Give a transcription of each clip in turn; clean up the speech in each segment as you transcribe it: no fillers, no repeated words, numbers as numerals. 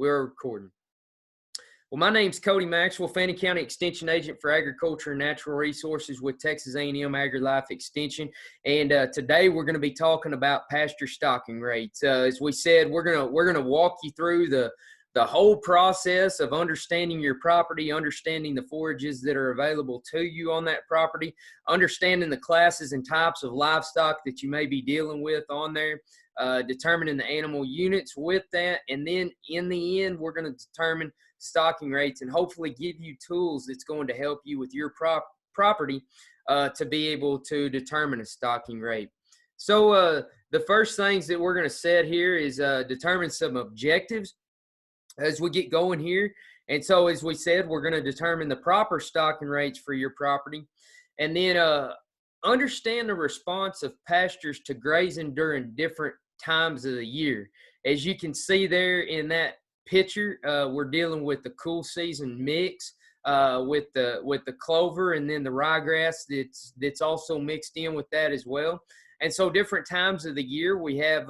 We're recording. Well, my name's Cody Maxwell, Fannin County Extension Agent for Agriculture and Natural Resources with Texas A&M Agri-Life Extension. And today we're going to be talking about pasture stocking rates. As we said, we're gonna walk you through the whole process of understanding your property, understanding the forages that are available to you on that property, understanding the classes and types of livestock that you may be dealing with on there, determining the animal units with that, and then in the end, we're going to determine stocking rates and hopefully give you tools that's going to help you with your property to be able to determine a stocking rate. So the first things that we're going to set here is determine some objectives as we get going here. And so as we said, we're going to determine the proper stocking rates for your property, and then understand the response of pastures to grazing during different times of the year. As you can see there in that picture, we're dealing with the cool season mix with the clover, and then the ryegrass that's also mixed in with that as well. And so different times of the year we have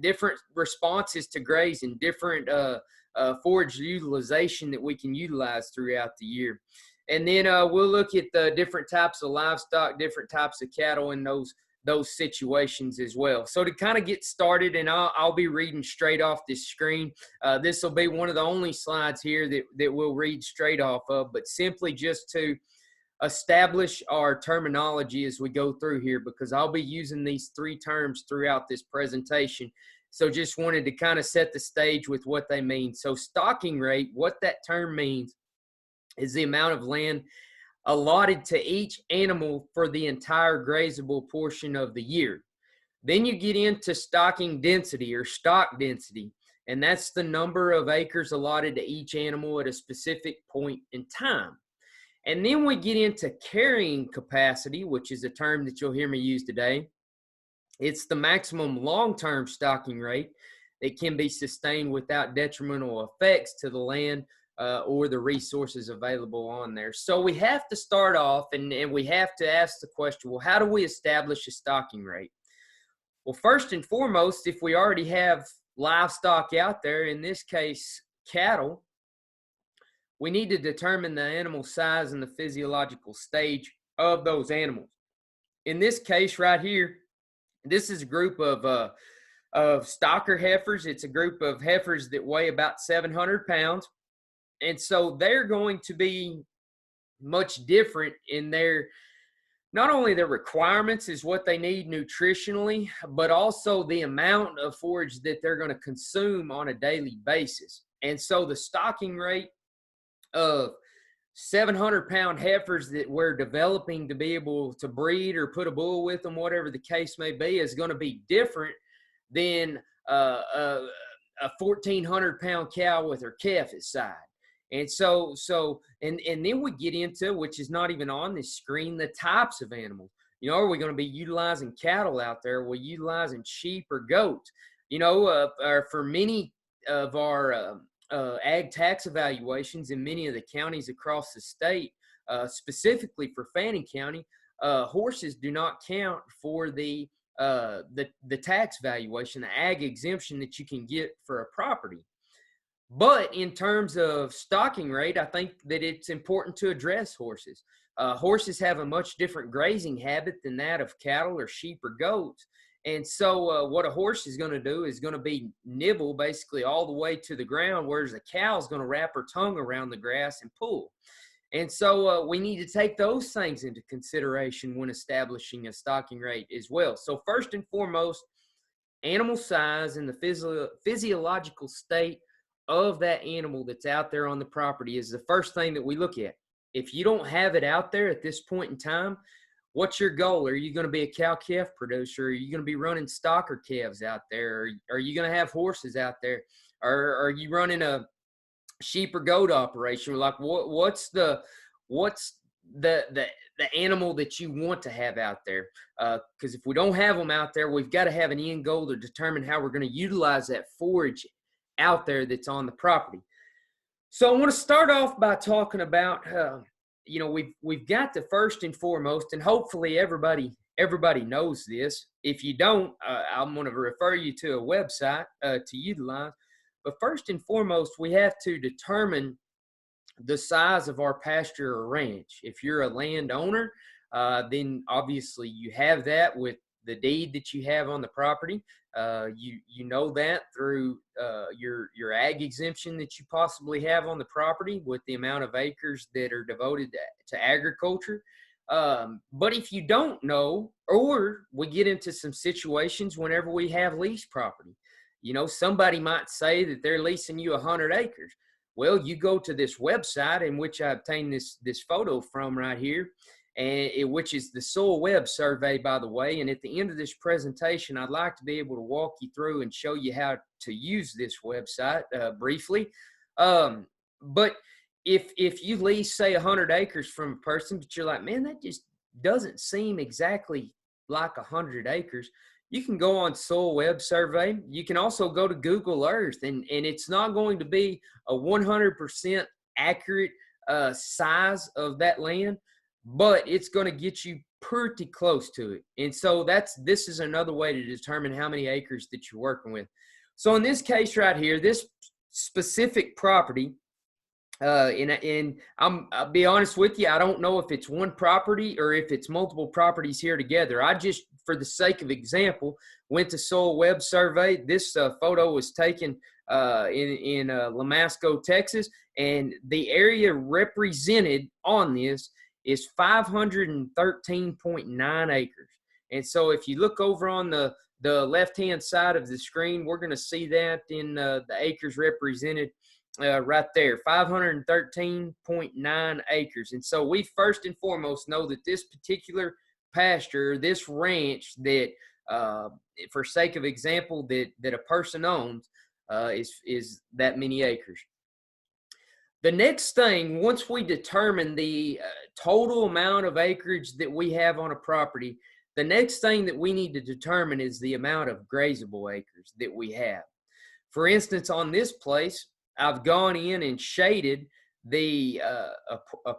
different responses to grazing, different forage utilization that we can utilize throughout the year. And then we'll look at the different types of livestock, different types of cattle in those situations as well. So to kind of get started, and I'll be reading straight off this screen. This will be one of the only slides here that we'll read straight off of, but simply just to establish our terminology as we go through here, because I'll be using these three terms throughout this presentation. So just wanted to kind of set the stage with what they mean. So stocking rate, what that term means is the amount of land allotted to each animal for the entire grazeable portion of the year. Then you get into stocking density or stock density, and that's the number of acres allotted to each animal at a specific point in time. And then we get into carrying capacity, which is a term that you'll hear me use today. It's the maximum long-term stocking rate that can be sustained without detrimental effects to the land or the resources available on there. So we have to start off and we have to ask the question, well, how do we establish a stocking rate? Well, first and foremost, if we already have livestock out there, in this case, cattle, we need to determine the animal size and the physiological stage of those animals. In this case right here, this is a group of stocker heifers. It's a group of heifers that weigh about 700 pounds. And so they're going to be much different in not only their requirements is what they need nutritionally, but also the amount of forage that they're going to consume on a daily basis. And so the stocking rate of 700-pound heifers that we're developing to be able to breed or put a bull with them, whatever the case may be, is going to be different than a 1,400-pound cow with her calf side. And so and then we get into, which is not even on this screen, the types of animals. You know, are we going to be utilizing cattle out there? Are we utilizing sheep or goats? You know, for many of our ag tax evaluations in many of the counties across the state, specifically for Fannin County, horses do not count for the tax valuation, the ag exemption that you can get for a property. But in terms of stocking rate, I think that it's important to address horses. Horses have a much different grazing habit than that of cattle or sheep or goats. And so what a horse is going to do is going to be nibble basically all the way to the ground, whereas a cow is going to wrap her tongue around the grass and pull. And so we need to take those things into consideration when establishing a stocking rate as well. So first and foremost, animal size and the physiological state of that animal that's out there on the property is the first thing that we look at. If you don't have it out there at this point in time, what's your goal? Are you going to be a cow-calf producer? Are you going to be running stocker calves out there? Are you going to have horses out there? Or are you running a sheep or goat operation? Like what's the animal that you want to have out there? Because if we don't have them out there, we've got to have an end goal to determine how we're going to utilize that forage out there that's on the property. So I want to start off by talking about, you know, we've got to first and foremost, and hopefully everybody knows this. If you don't, I'm going to refer you to a website to utilize. But first and foremost, we have to determine the size of our pasture or ranch. If you're a landowner, then obviously you have that with the deed that you have on the property. You know that through your ag exemption that you possibly have on the property with the amount of acres that are devoted to agriculture. But if you don't know, or we get into some situations whenever we have lease property, somebody might say that they're leasing you 100 acres. Well, you go to this website in which I obtained this photo from right here, and which is the Soil Web survey, by the way. And at the end of this presentation, I'd like to be able to walk you through and show you how to use this website briefly. But if you lease, say, 100 acres from a person, but you're like, man, that just doesn't seem exactly like 100 acres. You can go on Soil Web survey. You can also go to Google Earth, and it's not going to be a 100% accurate size of that land, but it's going to get you pretty close to it. And so this is another way to determine how many acres that you're working with. So in this case right here, this specific property, and I'll be honest with you, I don't know if it's one property or if it's multiple properties here together. I just, for the sake of example, went to Soil Web survey. This photo was taken in Lamasco, Texas, and the area represented on this is 513.9 acres. And so if you look over on the left-hand side of the screen, we're going to see that in the acres represented right there, 513.9 acres. And so we first and foremost know that this particular pasture, this ranch that, for sake of example, that a person owns is that many acres. The next thing, once we determine the total amount of acreage that we have on a property, the next thing that we need to determine is the amount of grazeable acres that we have. For instance, on this place, I've gone in and shaded a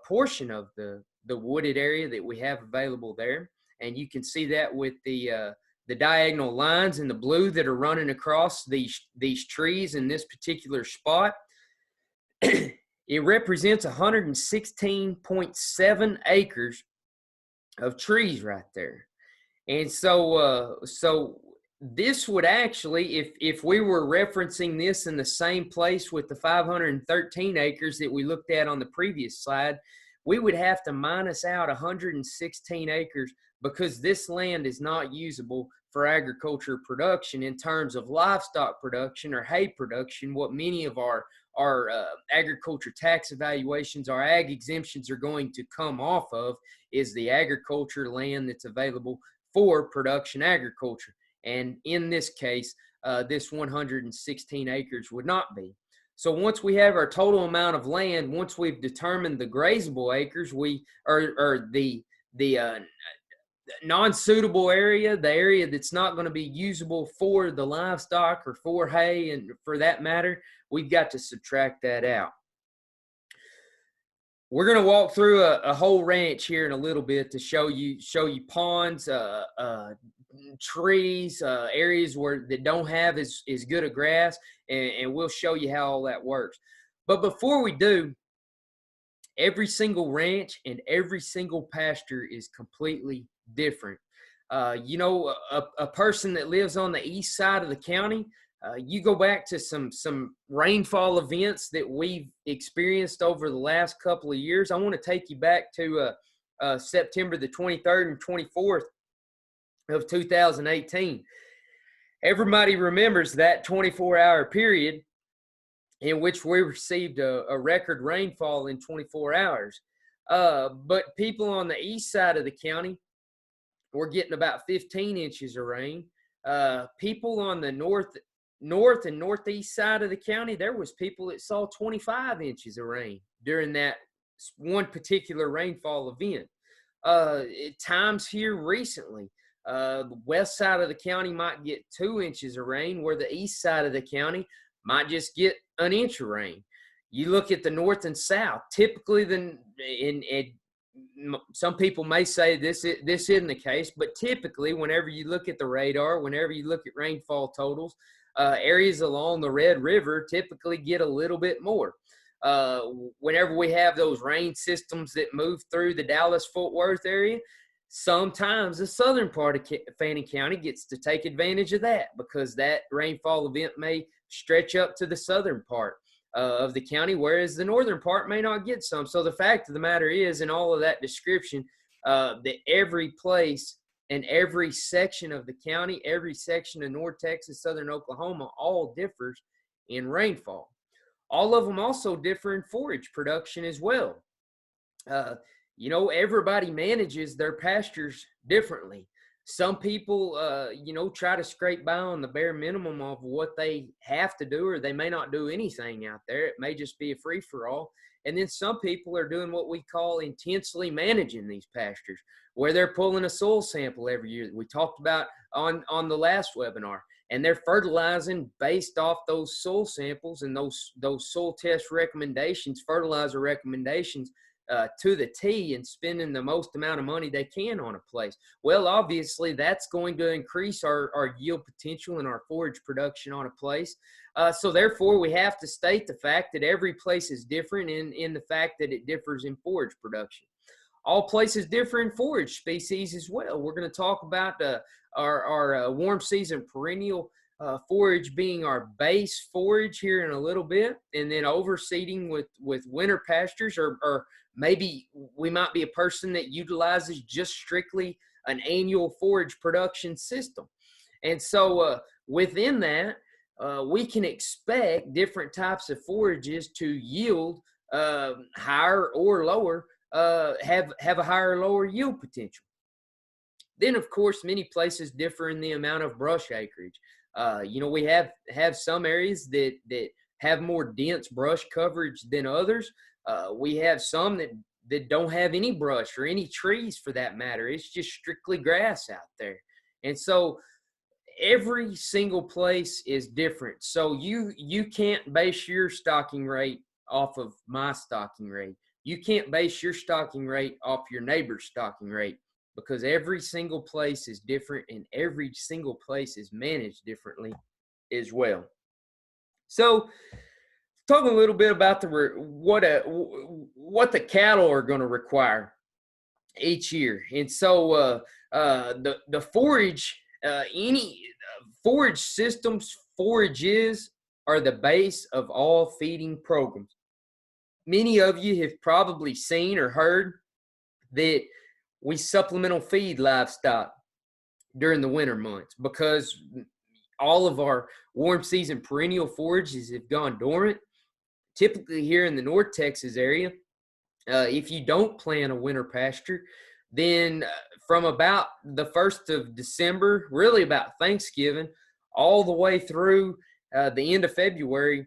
portion of the wooded area that we have available there, and you can see that with the diagonal lines in the blue that are running across these trees in this particular spot. It represents 116.7 acres of trees right there. And so this would actually, if we were referencing this in the same place with the 513 acres that we looked at on the previous slide, we would have to minus out 116 acres because this land is not usable for agriculture production in terms of livestock production or hay production. What many of our agriculture tax evaluations, our ag exemptions are going to come off of is the agriculture land that's available for production agriculture. And in this case, this 116 acres would not be. So once we have our total amount of land, once we've determined the grazeable acres, the non-suitable area, the area that's not going to be usable for the livestock or for hay, and for that matter, we've got to subtract that out. We're going to walk through a whole ranch here in a little bit to show you ponds, trees, areas that don't have as good a grass, and we'll show you how all that works. But before we do, every single ranch and every single pasture is completely different. A person that lives on the east side of the county, you go back to some rainfall events that we've experienced over the last couple of years. I want to take you back to September the 23rd and 24th of 2018. Everybody remembers that 24-hour period in which we received a record rainfall in 24 hours. But people on the east side of the county were getting about 15 inches of rain. People on the north and northeast side of the county, there was people that saw 25 inches of rain during that one particular rainfall event. At times here recently, the west side of the county might get 2 inches of rain, where the east side of the county might just get an inch of rain. You look at the north and south, typically some people may say this isn't the case, but typically whenever you look at the radar, whenever you look at rainfall totals, Areas along the Red River typically get a little bit more. Whenever we have those rain systems that move through the Dallas-Fort Worth area, sometimes the southern part of Fannin County gets to take advantage of that because that rainfall event may stretch up to the southern part of the county, whereas the northern part may not get some. So the fact of the matter is, in all of that description, that every place and every section of the county, every section of North Texas, southern Oklahoma, all differs in rainfall. All of them also differ in forage production as well. Everybody manages their pastures differently. Some people, try to scrape by on the bare minimum of what they have to do, or they may not do anything out there. It may just be a free-for-all. And then some people are doing what we call intensely managing these pastures, where they're pulling a soil sample every year that we talked about on the last webinar. And they're fertilizing based off those soil samples and those soil test recommendations, fertilizer recommendations, to the T, and spending the most amount of money they can on a place. Well, obviously, that's going to increase our yield potential and our forage production on a place. So therefore, we have to state the fact that every place is different in the fact that it differs in forage production. All places differ in forage species as well. We're going to talk about our warm season perennial forage being our base forage here in a little bit, and then overseeding with winter pastures, or maybe we might be a person that utilizes just strictly an annual forage production system. And so within that, we can expect different types of forages to yield higher or lower, have a higher or lower yield potential. Then, of course, many places differ in the amount of brush acreage. We have some areas that have more dense brush coverage than others. We have some that don't have any brush or any trees for that matter. It's just strictly grass out there. And so every single place is different. So you can't base your stocking rate off of my stocking rate. You can't base your stocking rate off your neighbor's stocking rate, because every single place is different and every single place is managed differently as well. So talk a little bit about what the cattle are going to require each year. And so the forage, any forage systems, forages are the base of all feeding programs. Many of you have probably seen or heard that we supplemental feed livestock during the winter months because all of our warm season perennial forages have gone dormant. Typically here in the North Texas area, if you don't plan a winter pasture, then from about the 1st of December, really about Thanksgiving, all the way through the end of February,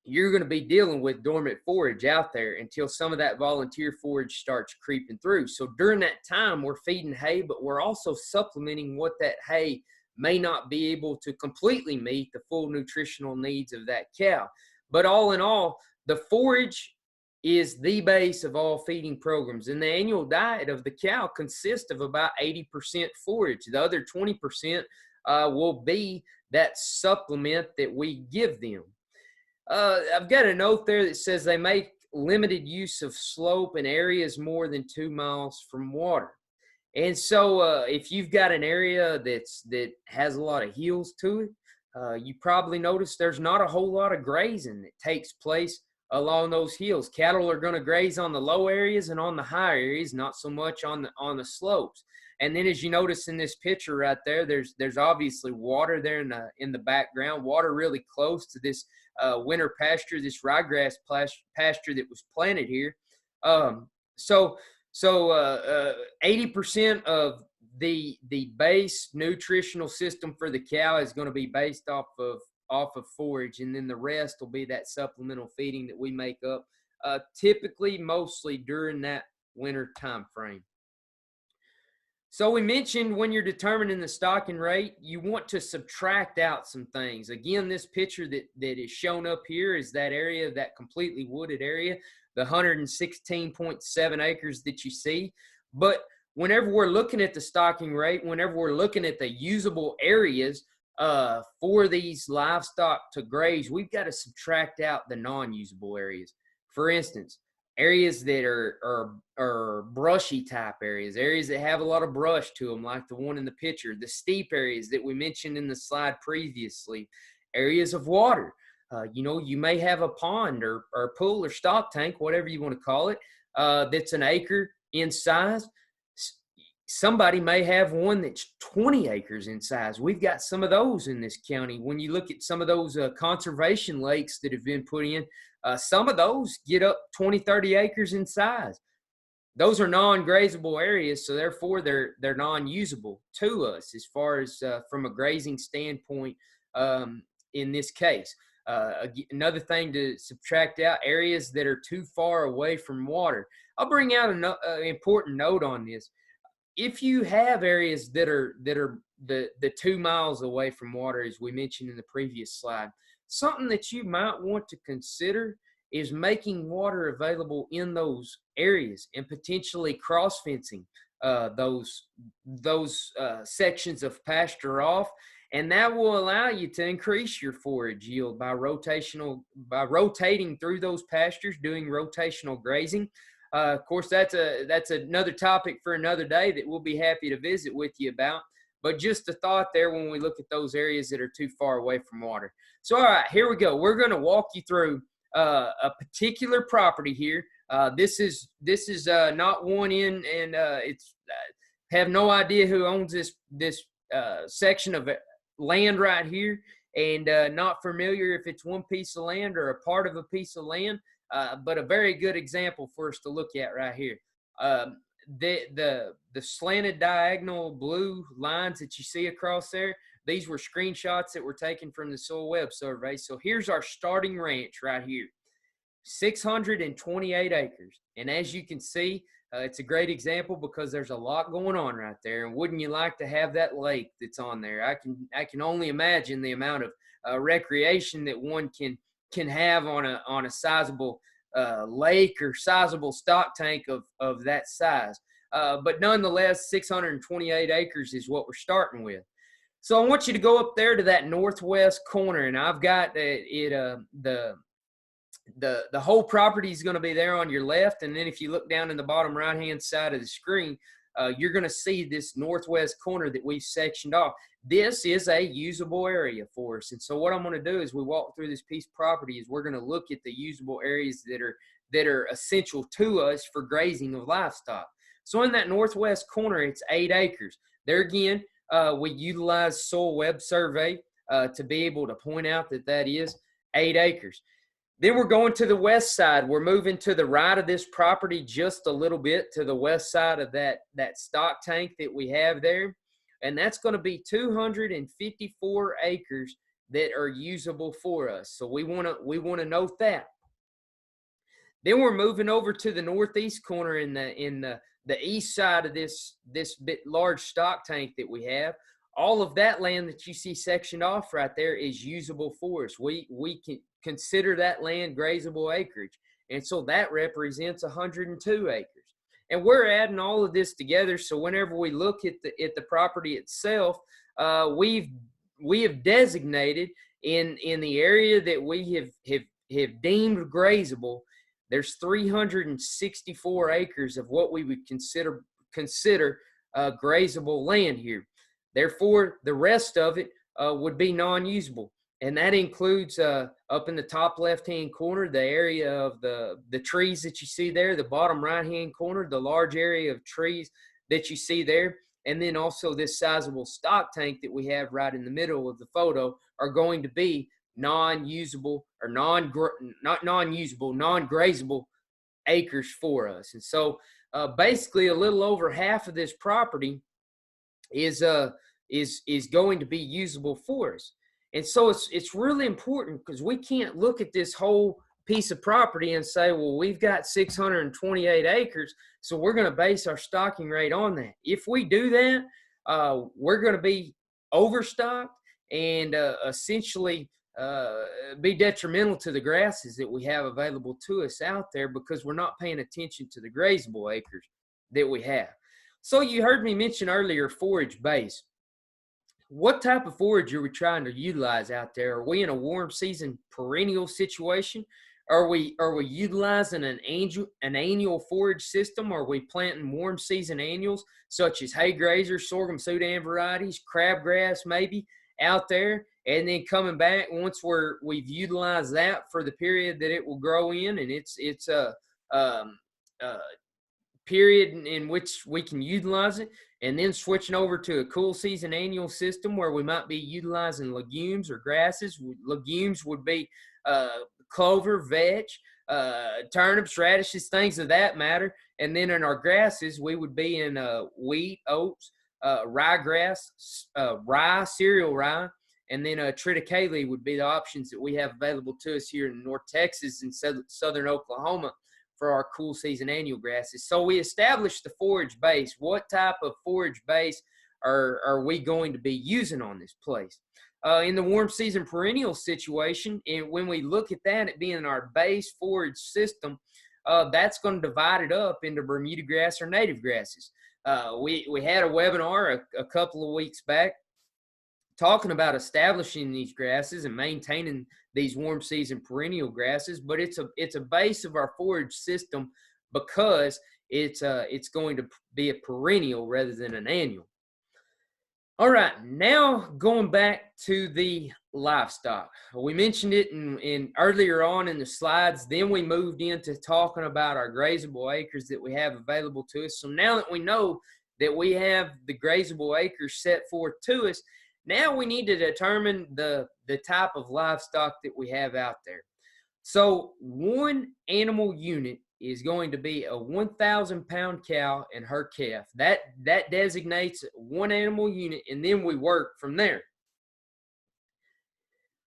you're going to be dealing with dormant forage out there until some of that volunteer forage starts creeping through. So during that time, we're feeding hay, but we're also supplementing what that hay may not be able to completely meet the full nutritional needs of that cow. But all in all, the forage is the base of all feeding programs. And the annual diet of the cow consists of about 80% forage. The other 20% will be that supplement that we give them. I've got a note there that says they make limited use of slope in areas more than 2 miles from water. And so if you've got an area that has a lot of hills to it, you probably notice there's not a whole lot of grazing that takes place along those hills. Cattle are going to graze on the low areas and on the high areas, not so much on the slopes. And then as you notice in this picture right there, there's obviously water there in the background, water really close to this winter pasture, this ryegrass pasture that was planted here. So 80% of the base nutritional system for the cow is going to be based off of forage, and then the rest will be that supplemental feeding that we make up, typically mostly during that winter time frame. So we mentioned when you're determining the stocking rate, you want to subtract out some things. Again, this picture that is shown up here is that area, that completely wooded area, the 116.7 acres that you see. But whenever we're looking at the stocking rate, whenever we're looking at the usable areas, for these livestock to graze, we've got to subtract out the non-usable areas. For instance, areas that are brushy type areas that have a lot of brush to them, like the one in the picture, the steep areas that we mentioned in the slide previously, areas of water. You may have a pond or pool or stock tank, whatever you want to call it, that's an acre in size. Somebody may have one that's 20 acres in size. We've got some of those in this county. When you look at some of those conservation lakes that have been put in, some of those get up 20, 30 acres in size. Those are non-grazeable areas, so therefore they're non-usable to us as far as from a grazing standpoint in this case. Another thing to subtract out, areas that are too far away from water. I'll bring out an important note on this. If you have areas that are the 2 miles away from water, as we mentioned in the previous slide, something that you might want to consider is making water available in those areas and potentially cross fencing those sections of pasture off, and that will allow you to increase your forage yield by rotating through those pastures, doing rotational grazing. Of course, that's another topic for another day that we'll be happy to visit with you about. But just a thought there when we look at those areas that are too far away from water. So, all right, here we go. We're going to walk you through a particular property here. This is not one in, and it's have no idea who owns this section of land right here, and not familiar if it's one piece of land or a part of a piece of land. But a very good example for us to look at right here. The slanted diagonal blue lines that you see across there, these were screenshots that were taken from the soil web survey. So here's our starting ranch right here, 628 acres. And as you can see, it's a great example because there's a lot going on right there. And wouldn't you like to have that lake that's on there? I can only imagine the amount of recreation that one can have on a sizable lake or sizable stock tank of that size. But nonetheless, 628 acres is what we're starting with. So I want you to go up there to that northwest corner, and I've got the whole property is going to be there on your left. And then if you look down in the bottom right-hand side of the screen, you're going to see this northwest corner that we've sectioned off. This is a usable area for us. And so what I'm going to do as we walk through this piece of property is we're going to look at the usable areas that are essential to us for grazing of livestock. So in that northwest corner, it's 8 acres. There again, we utilize soil web survey to be able to point out that is 8 acres. Then we're going to the west side. We're moving to the right of this property just a little bit to the west side of that stock tank that we have there. And that's going to be 254 acres that are usable for us. So we want to note that. Then we're moving over to the northeast corner in the east side of this bit large stock tank that we have. All of that land that you see sectioned off right there is usable for us. We can consider that land grazeable acreage. And so that represents 102 acres. And we're adding all of this together. So whenever we look at the property itself, we have designated in the area that we have deemed grazeable, there's 364 acres of what we would consider grazeable land here. Therefore, the rest of it would be non-usable. And that includes up in the top left-hand corner, the area of the trees that you see there, the bottom right-hand corner, the large area of trees that you see there, and then also this sizable stock tank that we have right in the middle of the photo are going to be non-usable or non-grazeable acres for us. And so basically a little over half of this property is going to be usable for us. And so it's really important because we can't look at this whole piece of property and say, well, we've got 628 acres, so we're going to base our stocking rate on that. If we do that, we're going to be overstocked and essentially be detrimental to the grasses that we have available to us out there because we're not paying attention to the grazeable acres that we have. So you heard me mention earlier forage base. what type of forage are we trying to utilize out there? Are we in a warm season perennial situation? Are we utilizing an annual forage system? Are we planting warm season annuals such as hay grazers, sorghum Sudan varieties, crabgrass maybe out there, and then coming back once we've utilized that for the period that it will grow in, and it's a um, uh, period in which we can utilize it, and then switching over to a cool season annual system where we might be utilizing legumes or grasses. Legumes would be clover, vetch, turnips, radishes, things of that matter. And then in our grasses, we would be in wheat, oats, ryegrass, rye, cereal rye, and then triticale would be the options that we have available to us here in North Texas and southern Oklahoma for our cool season annual grasses. So we established the forage base. What type of forage base are we going to be using on this place? In the warm season perennial situation, and when we look at that, it being our base forage system, that's going to divide it up into Bermuda grass or native grasses. We had a webinar a couple of weeks back talking about establishing these grasses and maintaining these warm season perennial grasses, but it's a base of our forage system because it's going to be a perennial rather than an annual. All right, now going back to the livestock. We mentioned it in earlier on in the slides. Then we moved into talking about our grazeable acres that we have available to us. So now that we know that we have the grazeable acres set forth to us, now we need to determine the type of livestock that we have out there. So one animal unit is going to be a 1,000 pound cow and her calf. That designates one animal unit, and then we work from there.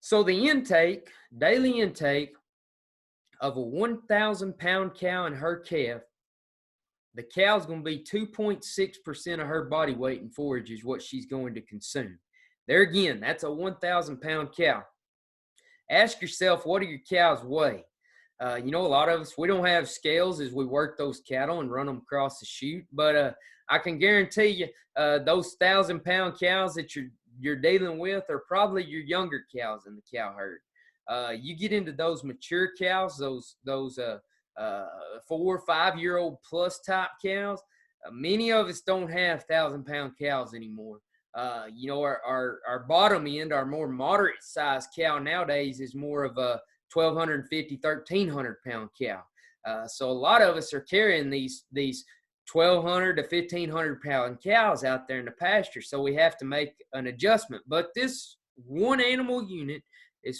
So the intake, daily intake of a 1,000 pound cow and her calf, the cow's going to be 2.6% of her body weight in forage is what she's going to consume. There again, that's a 1,000 pound cow. Ask yourself, what do your cows weigh? A lot of us, we don't have scales as we work those cattle and run them across the chute, but I can guarantee you those 1,000 pound cows that you're dealing with are probably your younger cows in the cow herd. You get into those mature cows, those 4 or 5 year old plus type cows. Many of us don't have 1,000 pound cows anymore. Our bottom end, our more moderate sized cow nowadays is more of a 1,250, 1,300 pound cow. So a lot of us are carrying these 1,200 to 1,500 pound cows out there in the pasture. So we have to make an adjustment. But this one animal unit is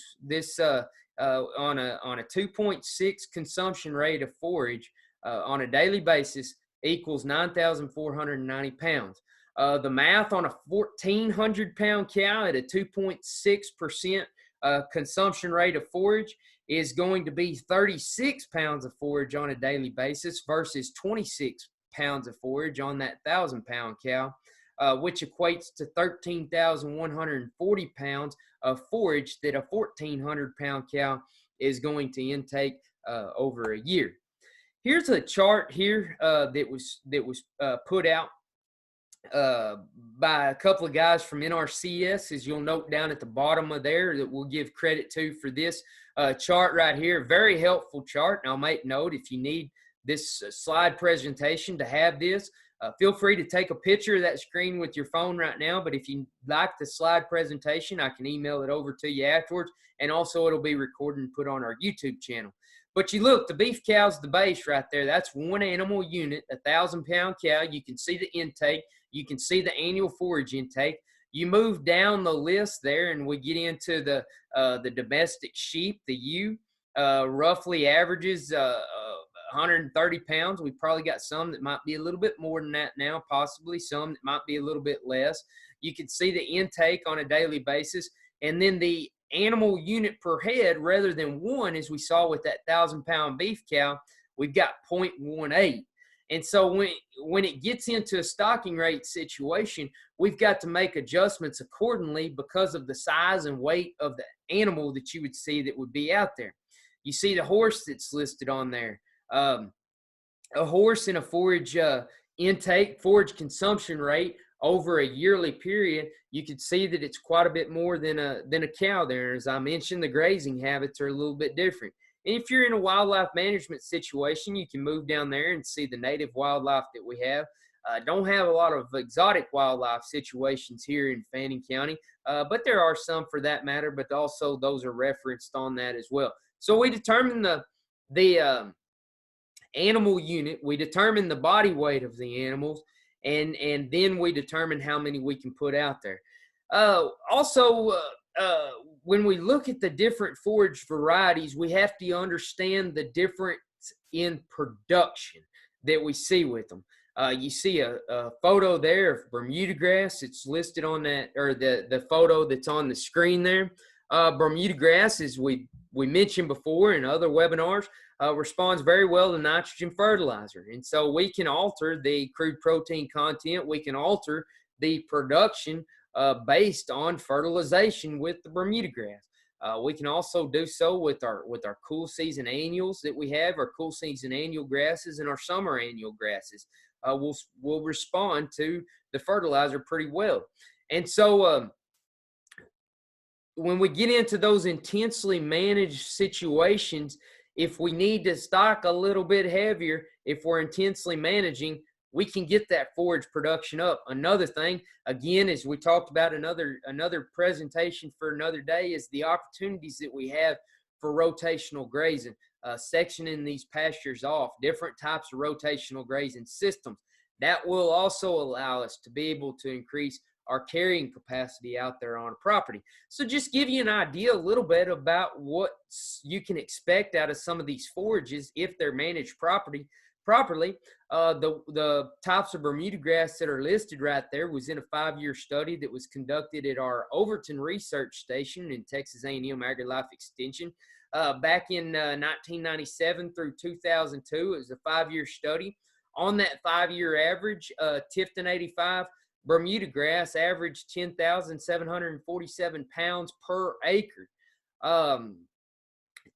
on a 2.6 consumption rate of forage on a daily basis equals 9,490 pounds. The math on a 1,400 pound cow at a 2.6% consumption rate of forage is going to be 36 pounds of forage on a daily basis versus 26 pounds of forage on that 1,000 pound cow, which equates to 13,140 pounds of forage that a 1,400 pound cow is going to intake over a year. Here's a chart here that was put out by a couple of guys from NRCS, as you'll note down at the bottom of there, that we'll give credit to for this chart right here. Very helpful chart. And I'll make note, if you need this slide presentation to have this, feel free to take a picture of that screen with your phone right now. But if you like the slide presentation, I can email it over to you afterwards. And also it'll be recorded and put on our YouTube channel. But you look, the beef cow's the base right there. That's one animal unit, a 1,000 pound cow. You can see the intake. You can see the annual forage intake. You move down the list there, and we get into the domestic sheep. The ewe roughly averages 130 pounds. We've probably got some that might be a little bit more than that now, possibly some that might be a little bit less. You can see the intake on a daily basis, and then the animal unit per head rather than one, as we saw with that 1,000 pound beef cow, we've got 0.18. And so when it gets into a stocking rate situation, we've got to make adjustments accordingly because of the size and weight of the animal that you would see that would be out there. You see the horse that's listed on there. A horse and a forage intake, forage consumption rate over a yearly period, you can see that it's quite a bit more than a cow there. As I mentioned, the grazing habits are a little bit different. And if you're in a wildlife management situation, you can move down there and see the native wildlife that we have. Don't have a lot of exotic wildlife situations here in Fannin County, but there are some for that matter, but also those are referenced on that as well. So we determine the animal unit, we determine the body weight of the animals, and then we determine how many we can put out there. Also, when we look at the different forage varieties, we have to understand the difference in production that we see with them. You see a photo there of Bermuda grass. It's listed on that, or the photo that's on the screen there. Bermuda grass, as we mentioned before in other webinars, responds very well to nitrogen fertilizer. And so we can alter the crude protein content. We can alter the production based on fertilization with the Bermuda grass. We can also do so with our cool season annuals that we have, our cool season annual grasses and our summer annual grasses. Will respond to the fertilizer pretty well. And so when we get into those intensely managed situations, if we need to stock a little bit heavier, if we're intensely managing, we can get that forage production up. Another thing, again, as we talked about, another presentation for another day, is the opportunities that we have for rotational grazing, sectioning these pastures off, different types of rotational grazing systems. That will also allow us to be able to increase our carrying capacity out there on a property. So just give you an idea a little bit about what you can expect out of some of these forages if they're managed properly. The types of Bermuda grass that are listed right there was in a 5-year study that was conducted at our Overton Research Station in Texas A&M AgriLife Extension back in 1997 through 2002. It was a 5-year study. On that 5-year average, Tifton 85 Bermuda grass averaged 10,747 pounds per acre.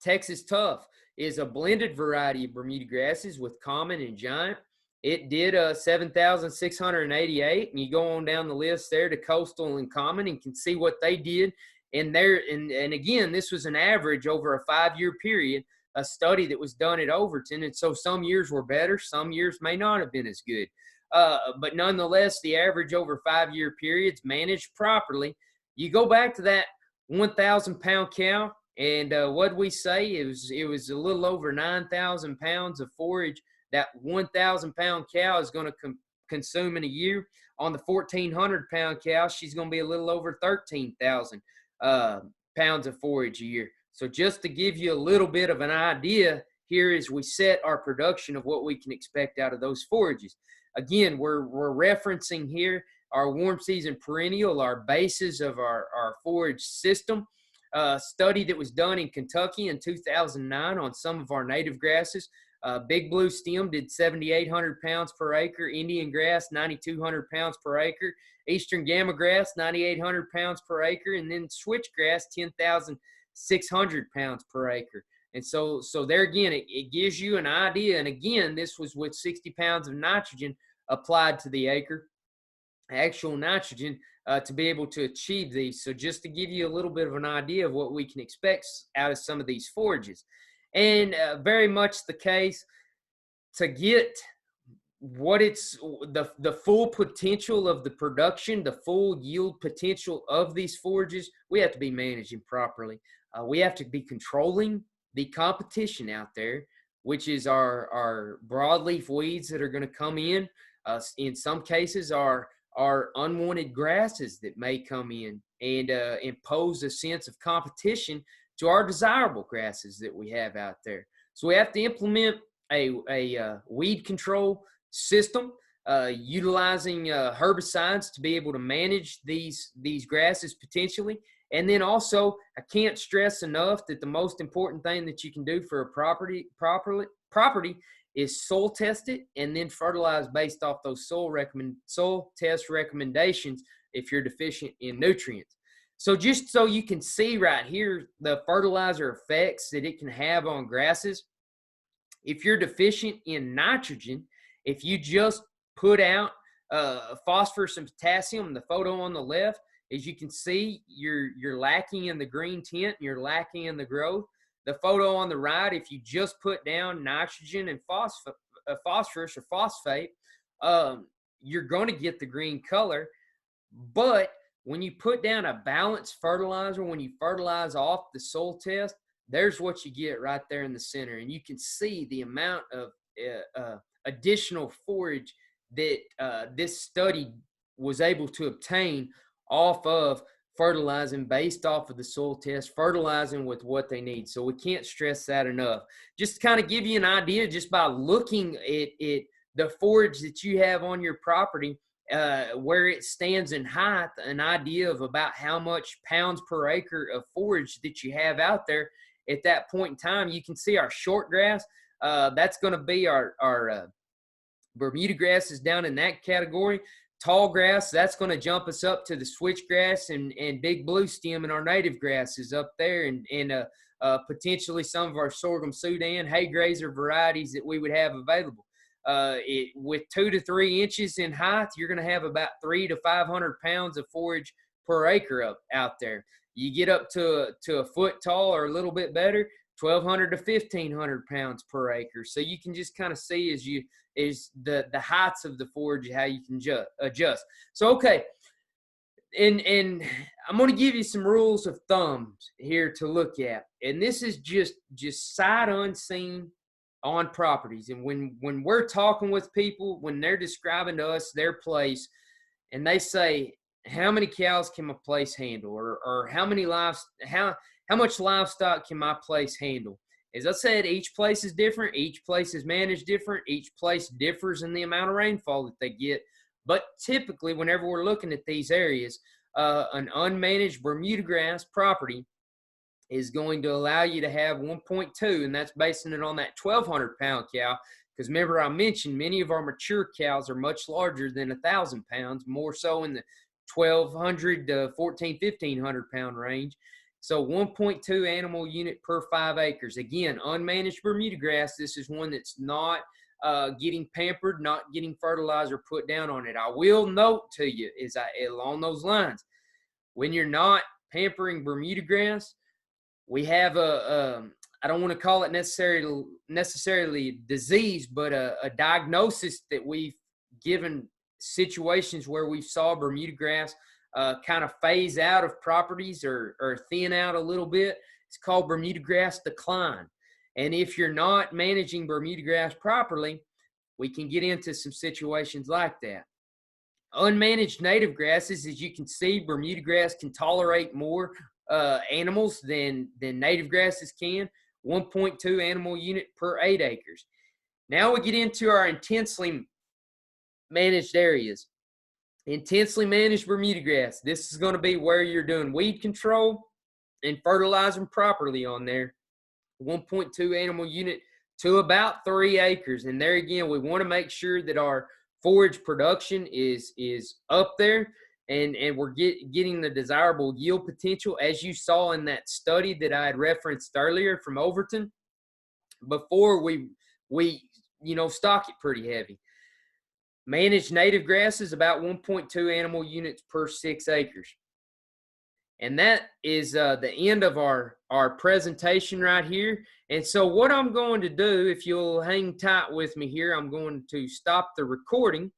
Texas Tough is a blended variety of Bermuda grasses with common and giant. It did 7,688, and you go on down the list there to coastal and common and can see what they did. And again, this was an average over a 5-year period, a study that was done at Overton. And so some years were better, some years may not have been as good. But nonetheless, the average over 5-year periods managed properly. You go back to that 1,000-pound cow, and what we say, it was a little over 9,000 pounds of forage that 1,000-pound cow is going to consume in a year. On the 1,400-pound cow, she's going to be a little over 13,000 pounds of forage a year. So just to give you a little bit of an idea here as we set our production of what we can expect out of those forages. Again, we're referencing here our warm season perennial, our basis of our forage system. Study that was done in Kentucky in 2009 on some of our native grasses. Big Blue Stem did 7,800 pounds per acre. Indian grass, 9,200 pounds per acre. Eastern Gamma grass, 9,800 pounds per acre. And then switchgrass, 10,600 pounds per acre. And so there again, it gives you an idea. And again, this was with 60 pounds of nitrogen applied to the acre, actual nitrogen, to be able to achieve these. So just to give you a little bit of an idea of what we can expect out of some of these forages. And very much the case, to get what it's the full potential of the production, the full yield potential of these forages, we have to be managing properly. We have to be controlling the competition out there, which is our broadleaf weeds that are going to come in. In some cases, our unwanted grasses that may come in and impose a sense of competition to our desirable grasses that we have out there. So we have to implement a weed control system, utilizing herbicides to be able to manage these grasses potentially. And then also, I can't stress enough that the most important thing that you can do for a property is soil test it and then fertilize based off those soil test recommendations if you're deficient in nutrients. So just so you can see right here the fertilizer effects that it can have on grasses. If you're deficient in nitrogen, if you just put out phosphorus and potassium. The photo on the left, as you can see, you're lacking in the green tint, and you're lacking in the growth. The photo on the right, if you just put down nitrogen and phosphorus or phosphate, you're going to get the green color. But when you put down a balanced fertilizer, when you fertilize off the soil test, there's what you get right there in the center. And you can see the amount of additional forage that this study was able to obtain off of fertilizing based off of the soil test, fertilizing with what they need. So we can't stress that enough. Just to kind of give you an idea, just by looking at the forage that you have on your property, where it stands in height, an idea of about how much pounds per acre of forage that you have out there at that point in time. You can see our short grass. That's going to be our Bermuda grass is down in that category. Tall grass, that's going to jump us up to the switchgrass and big blue stem, and our native grasses up there, and potentially some of our sorghum Sudan hay grazer varieties that we would have available. With 2 to 3 inches in height, you're going to have about 300 to 500 pounds of forage per acre out there. You get up to a foot tall or a little bit better, 1,200 to 1,500 pounds per acre. So you can just kind of see as the heights of the forage, how you can adjust. So, okay. And I'm going to give you some rules of thumbs here to look at. And this is just sight unseen on properties. And when we're talking with people, when they're describing to us their place, and they say, how many cows can my place handle, or how much livestock can my place handle? As I said, each place is different. Each place is managed different. Each place differs in the amount of rainfall that they get. But typically, whenever we're looking at these areas, an unmanaged Bermuda grass property is going to allow you to have 1.2, and that's basing it on that 1,200 pound cow. Because remember, I mentioned many of our mature cows are much larger than 1,000 pounds, more so in the 1,200 to 1,500 pound range. So 1.2 animal unit per 5 acres. Again, unmanaged Bermuda grass. This is one that's not getting pampered, not getting fertilizer put down on it. I will note to you, along those lines, when you're not pampering Bermuda grass, we have I don't want to call it necessarily disease, but a diagnosis that we've given situations where we saw Bermuda grass kind of phase out of properties or thin out a little bit. It's called Bermuda grass decline. And if you're not managing Bermuda grass properly, we can get into some situations like that. Unmanaged native grasses, as you can see, Bermuda grass can tolerate more animals than native grasses can. 1.2 animal unit per 8 acres. Now we get into our intensely managed areas. Intensely managed Bermuda grass. This is going to be where you're doing weed control and fertilizing properly on there. 1.2 animal unit to about 3 acres. And there again, we want to make sure that our forage production is up there, and we're getting the desirable yield potential, as you saw in that study that I had referenced earlier from Overton, before we stock it pretty heavy. Managed native grasses, about 1.2 animal units per 6 acres. And that is the end of our presentation right here. And so what I'm going to do, if you'll hang tight with me here, I'm going to stop the recording.